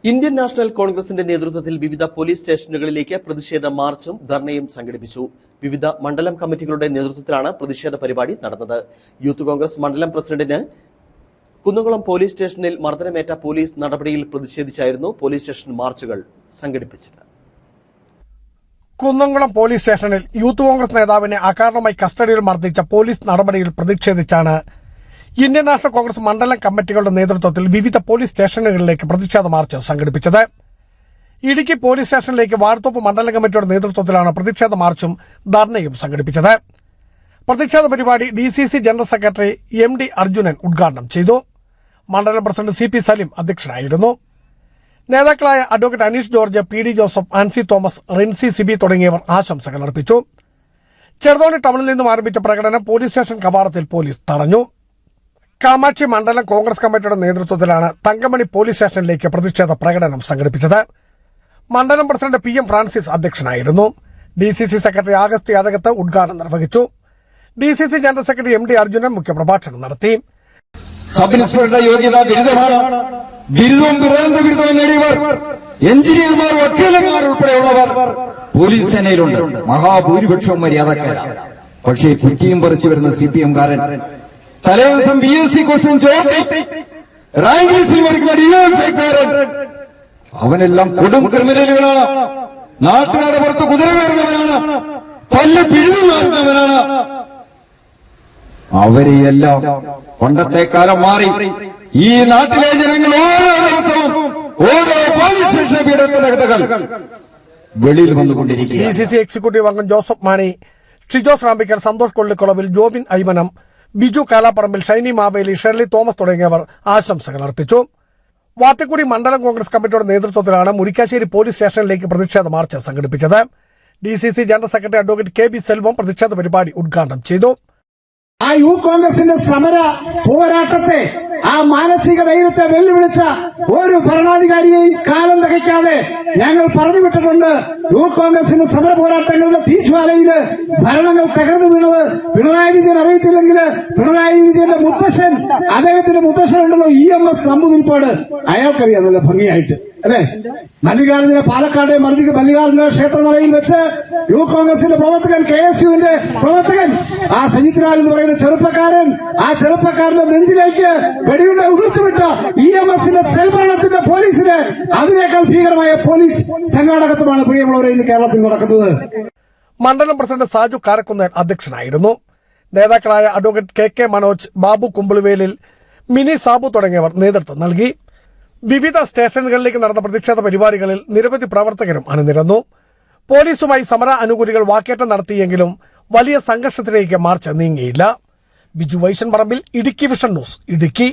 Indian national കോൺഗ്രസിന്റെ നേതൃത്വത്തിൽ വിവിധ പോലീസ് സ്റ്റേഷനുകളിലേക്ക് പ്രതിഷേധ മാർച്ചും ധർണയും സംഘടിപ്പിച്ചു. വിവിധ മണ്ഡലം കമ്മിറ്റികളുടെ നേതൃത്വത്തിലാണ് പ്രതിഷേധ പരിപാടി നടന്നത്. യൂത്ത് കോൺഗ്രസ് മണ്ഡലം പ്രസിഡന്റിന് കുന്നംകുളം പോലീസ് സ്റ്റേഷനിൽ മർദ്ദനമേറ്റ പോലീസ് നടപടിയിൽ പ്രതിഷേധിച്ചായിരുന്നു പോലീസ് സ്റ്റേഷൻ മാർച്ചുകൾ സംഘടിപ്പിച്ചത്. കുന്നംകുളം പോലീസ് സ്റ്റേഷനിൽ യൂത്ത് കോൺഗ്രസ് നേതാവിനെ അകാരണമായി കസ്റ്റഡിയിൽ മർദ്ദിച്ച പോലീസ് നടപടിയിൽ പ്രതിഷേധിച്ചാണ് ഇന്ത്യൻ നാഷണൽ കോൺഗ്രസ് മണ്ഡലം കമ്മിറ്റികളുടെ നേതൃത്വത്തിൽ വിവിധ പോലീസ് സ്റ്റേഷനുകളിലേക്ക് പ്രതിഷേധ മാർച്ച് സംഘടിപ്പിച്ചത്. ഇടുക്കി പോലീസ് സ്റ്റേഷനിലേക്ക് വാഴത്തോപ്പ് മണ്ഡലം കമ്മിറ്റിയുടെ നേതൃത്വത്തിലാണ് പ്രതിഷേധ മാർച്ചും ധർണയും സംഘടിപ്പിച്ചത്. പ്രതിഷേധ പരിപാടി DCC general secretary MD Arjunan ഉദ്ഘാടനം ചെയ്തു. മണ്ഡലം പ്രസിഡന്റ് CP സലിം അധ്യക്ഷനായിരുന്നു. നേതാക്കളായ അഡ്വക്കേറ്റ് അനീഷ് ജോർജ്, PD ജോസഫ്, ആൻസി തോമസ്, റിൻസി സിബി തുടങ്ങിയവർ ആശംസകൾ അർപ്പിച്ചു. ചെറുതോണി ടൗണിൽ നിന്നും ആരംഭിച്ച പ്രകടനം പോലീസ് സ്റ്റേഷൻ കവാടത്തിൽ പോലീസ് തടഞ്ഞു. കാമാക്ഷി മണ്ഡലം കോൺഗ്രസ് കമ്മിറ്റിയുടെ നേതൃത്വത്തിലാണ് തങ്കമണി പോലീസ് സ്റ്റേഷനിലേക്ക് പ്രതിഷേധ പ്രകടനം സംഘടിപ്പിച്ചത്. മണ്ഡലം പ്രസിഡന്റ് PM ഫ്രാൻസിസ് അധ്യക്ഷനായിരുന്നു. DCC സെക്രട്ടറി ആഗസ്തി അഴകത്ത് ഉദ്ഘാടനം നിർവഹിച്ചു. DCC general secretary MD Arjunan മുഖ്യപ്രഭാഷണം നടത്തി. സബ് ഇൻസ്പെക്ടറുടെ യോഗ്യത ബിരുദമാണ്. ബിരുദവും ബിരുദവും നേടിയവർ, എഞ്ചിനീയർമാർ, വക്കീലന്മാർ ഉൾപ്പെടെയുള്ളവർ പോലീസ് സേനയിലുണ്ട്. മഹാഭൂരിപക്ഷവും മര്യാദക്കാരാണ്. പക്ഷേ കുറ്റിയും പറിച്ചു വരുന്ന CPM-കാരൻ തലേദിവസം BSc ക്വസ്റ്റ്യൻ ചോദിച്ചു റാങ്ക് ലിസ്റ്റിൽ പഠിക്കുന്ന DFI-കാരൻ, അവനെല്ലാം കൊടും ക്രിമിനലുകളാണ്. നാട്ടുകാരുടെ പുറത്ത് കുതിര കയറുന്നവനാണ്, പല്ല് പിഴുതു മാറുന്നവനാണ്. അവരെയെല്ലാം പണ്ടത്തെ കാലം മാറി ഈ നാട്ടിലെ ജനങ്ങൾ ഓരോ ദിവസവും ഓരോ പോലീസ് സ്റ്റേഷൻ പീഡനത്തിന്റെ കഥകൾ വെളിയിൽ വന്നുകൊണ്ടിരിക്കുക. DCC എക്സിക്യൂട്ടീവ് അംഗം ജോസഫ് മാണി, ഷിജോസ് റാമ്പിക്കൽ, സന്തോഷ് കൊള്ളിക്കുളവിൽ, ജോബിൻ ഐമനം, ബിജു കാലാപ്പറമ്പിൽ, ഷൈനി മാവേലി, ഷെർലി തോമസ് തുടങ്ങിയവർ ആശംസകൾ അർപ്പിച്ചു. വാത്തിക്കുടി മണ്ഡലം കോൺഗ്രസ് കമ്മിറ്റിയുടെ നേതൃത്വത്തിലാണ് മുരിക്കാശ്ശേരി പോലീസ് സ്റ്റേഷനിലേക്ക് പ്രതിഷേധ മാർച്ച് സംഘടിപ്പിച്ചത്. DCC general secretary advocate KB Selvam പ്രതിഷേധ പരിപാടി ഉദ്ഘാടനം ചെയ്തു. ആ യൂത്ത് കോൺഗ്രസിന്റെ സമര പോരാട്ടത്തെ, ആ മാനസിക ധൈര്യത്തെ വെല്ലുവിളിച്ച ഒരു ഭരണാധികാരിയെയും കാലം തികയ്ക്കാതെ ഞങ്ങൾ പറഞ്ഞു വിട്ടിട്ടുണ്ട്. യൂത്ത് കോൺഗ്രസിന്റെ സമര പോരാട്ടങ്ങളുടെ തീജ്വാലയില് ഭരണങ്ങൾ തകർന്നു വീണത് പിണറായി വിജയൻ അറിയത്തില്ലെങ്കിൽ പിണറായി വിജയന്റെ മുത്തശ്ശൻ, അദ്ദേഹത്തിന്റെ മുത്തശ്ശൻ ഉണ്ടല്ലോ EMS നമ്പൂതിരിപ്പാട്, അയാൾക്കറിയാം നല്ല ഭംഗിയായിട്ട് അല്ലെ. മല്ലികാർജുന പാലക്കാട് മല്ലികാർജുന ക്ഷേത്രനടയിൽ വെച്ച് യൂത്ത് കോൺഗ്രസിന്റെ പ്രവർത്തകൻ, KSUവിന്റെ പ്രവർത്തകൻ, ആ സജിത് ലാൽ എന്ന് പറയുന്ന ചെറുപ്പക്കാരൻ, ആ ചെറുപ്പക്കാരന്റെ നെഞ്ചിലേക്ക് വെടിയുണ്ട ഉതിർത്തുവിട്ട EMSന്റെ സെൽഭരണത്തിന്റെ പോലീസിന് അതിനേക്കാൾ ഭീകരമായ പോലീസ് സംഘാടകത്വമാണ് പ്രിയമുള്ളവരെ ഇന്ന് കേരളത്തിൽ നടക്കുന്നത്. മണ്ഡലം പ്രസിഡന്റ് സാജു കാരക്കുന്നേൽ അധ്യക്ഷനായിരുന്നു. നേതാക്കളായ advocate KK Manoj, Babu Kumbiluvelil, mini Sabu തുടങ്ങിയവർ നേതൃത്വം നൽകി. വിവിധ സ്റ്റേഷനുകളിലേക്ക് നടന്ന പ്രതിഷേധ പരിപാടികളിൽ നിരവധി പ്രവർത്തകരും അണിനിരന്നു. പോലീസുമായി സമര അനുകൂലികൾ വാക്കേറ്റം നടത്തിയെങ്കിലും വലിയ സംഘർഷത്തിലേക്ക് മാർച്ച് നീങ്ങിയില്ല. ബിജു വൈശൻ പറമ്പിൽ, ഇടുക്കി വിഷൻ ന്യൂസ്, ഇടുക്കി.